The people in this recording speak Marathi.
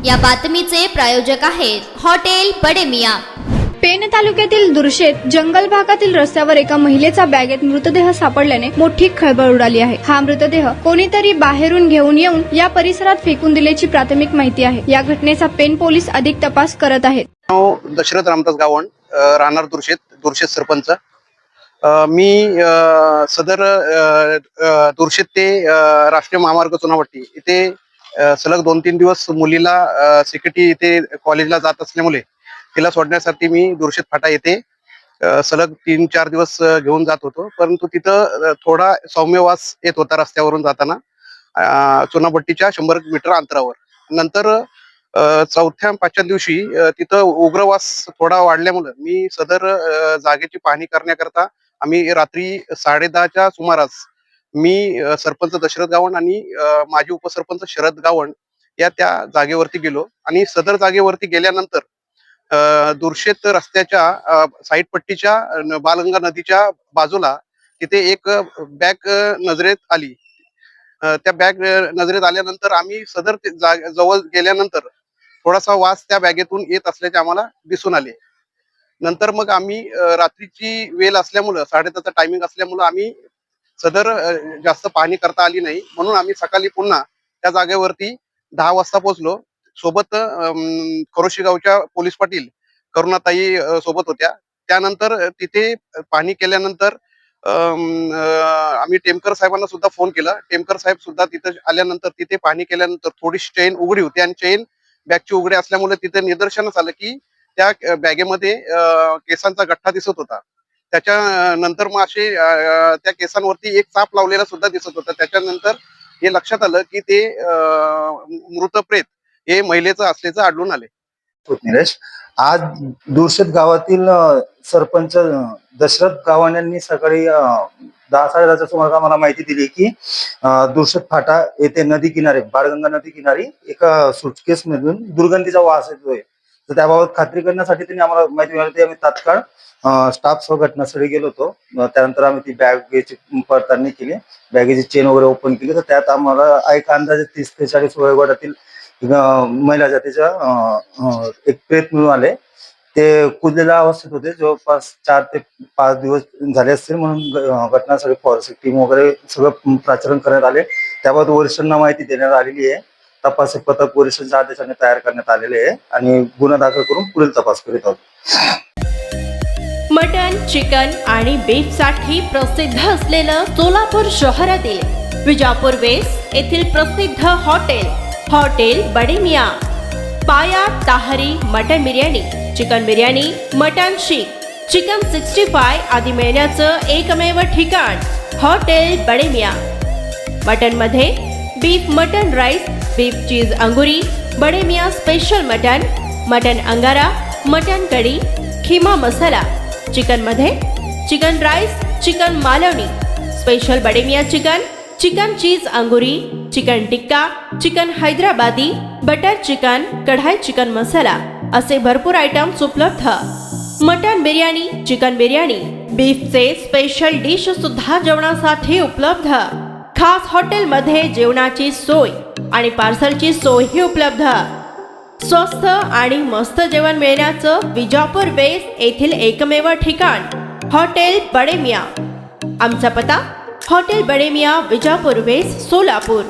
या बातमीचे प्रायोजक आहेत हॉटेल बडे मियां। पेण तालुक्यातील दुर्शेत जंगल भागातील रस्त्यावर एका महिलेचा बॅगेत मृतदेह सापडल्याने मोठी खळबळ उडाली आहे। हा मृतदेह कोणीतरी बाहेरून घेऊन येऊन या परिसरात फेकून दिल्याची प्राथमिक माहिती आहे। या घटनेचा पेण पोलीस अधिक तपास करत आहेत। दशरथ रामदास गावण, राहणार दुर्शेत सरपंच। मी सदर दुर्शेत ते राष्ट्रीय महामार्ग चुनाभट्टी इथे सलग 2-3 दिवस मुलीला सिक्युरिटी इथे कॉलेजला जात असल्यामुळे तिला सोडण्यासाठी मी दुर्शेत फाटा येथे सलग 3-4 दिवस घेऊन जात होतो, परंतु तिथं थोडा सौम्य वास येत होता रस्त्यावरून जाताना चुनाभट्टीच्या 100 मीटर अंतरावर। नंतर 4थ्या-5थ्या दिवशी तिथं उग्रवास थोडा वाढल्यामुळे मी सदर जागेची पाहणी करण्याकरता आम्ही रात्री 10:30च्या सुमारास मी सरपंच दशरथ गावण आणि माजी उपसरपंच शरद गावण या त्या जागेवरती गेलो आणि सदर जागेवरती गेल्यानंतर दुर्शेत रस्त्याच्या साईड पट्टीच्या बालगंगा नदीच्या बाजूला तिथे एक बॅग नजरेत आली। त्या बॅग नजरेत आल्यानंतर आम्ही सदर जवळ गेल्यानंतर थोडासा वास त्या बॅगेतून येत असल्याचे आम्हाला दिसून आले। नंतर मग आम्ही रात्रीची वेळ असल्यामुळं 10:30चा टायमिंग असल्यामुळं आम्ही सदर जास्त पाहणी करता आली नाही, म्हणून आम्ही सकाळी पुन्हा त्या जागेवरती 10 वाजता पोहोचलो। सोबत खरोशी गावच्या पोलीस पाटील करुणाताई सोबत होत्या। त्यानंतर तिथे पाहणी केल्यानंतर आम्ही टेमकर साहेबांना सुद्धा फोन केला। टेमकर साहेब सुद्धा तिथे आल्यानंतर तिथे पाहणी केल्यानंतर थोडीशी चेन उघडी होती आणि चेन बॅगची उघडी असल्यामुळे तिथे निदर्शनास आलं की त्या बॅगेमध्ये केसांचा गठ्ठा दिसत होता। त्याच्यानंतर मग असे त्या केसांवरती एक चाप लावलेला सुद्धा दिसत होता। त्याच्यानंतर हे लक्षात आलं की ते मृत प्रेत हे महिलेचं असल्याचं आढळून आले। निलेश, आज दुर्शेत गावातील सरपंच दशरथ गावण यांनी सकाळी 10-10:30च्या सुमारास मला माहिती दिली की दुर्शेत फाटा येथे नदी किनारे बाळगंगा नदी किनारी एका सुटकेस मधून दुर्गंधीचा वास येतोय। तर त्याबाबत खात्री करण्यासाठी त्यांनी आम्हाला माहिती मिळाली। आम्ही तात्काळ स्टाफ सह घटनास्थळी गेलो होतो। त्यानंतर आम्ही ती बॅगेची पडताळणी केली, बॅगेची चेन वगैरे ओपन केली, तर त्यात आम्हाला एक अंदाजे 30 ते 40 वयोगटातील महिला जातीच्या एक प्रेत मिळून आले। ते कुजलेल्या अवस्थेत होते, जवळपास 4 ते 5 दिवस झाले असतील, म्हणून घटनास्थळी फॉरेन्सिक टीम वगैरे सगळं प्राचरण करण्यात आले। त्याबाबत वरिष्ठांना माहिती देण्यात आलेली आहे। तपासक पथक वरिष्ठांच्या आदेशाने तयार करण्यात आलेले आहे आणि गुन्हा दाखल करून पुढील तपास करीत आहोत। मटन, चिकन आणि बीफ साठी प्रसिद्ध असलेलं सोलापूर शहरातील विजापूर वेस्ट येथील प्रसिद्ध hotel Bade Miyan. Paya tahri mutton biryani, chicken biryani, mutton seekh, chicken 65 आदी मिळण्याचं एकमेव ठिकाण हॉटेल बडे मियां। मटन मध्ये beef mutton rice, beef cheese angoori, Bade Miyan special mutton, mutton angara, mutton kadhi, keema masala. Chicken मध्ये chicken rice, chicken Malvani, special Bade Miyan chicken, chicken cheese angoori, chicken tikka, chicken Hyderabadi, butter chicken, kadai chicken masala असे भरपूर आयटम्स उपलब्ध। मटन बिर्याणी, चिकन बिर्याणी, बीफचे स्पेशल डिश सुद्धा जेवणासाठी उपलब्ध। खास हॉटेलमध्ये जेवणाची सोय आणि पार्सलची सोयही उपलब्ध। स्वस्त आणि मस्त जेवण मिळण्याचं विजापूर वेस्ट येथील एकमेव ठिकाण हॉटेल बडे मियां। आमचा पत्ता हॉटेल बडे मियां, विजापूर वेस्ट, सोलापूर।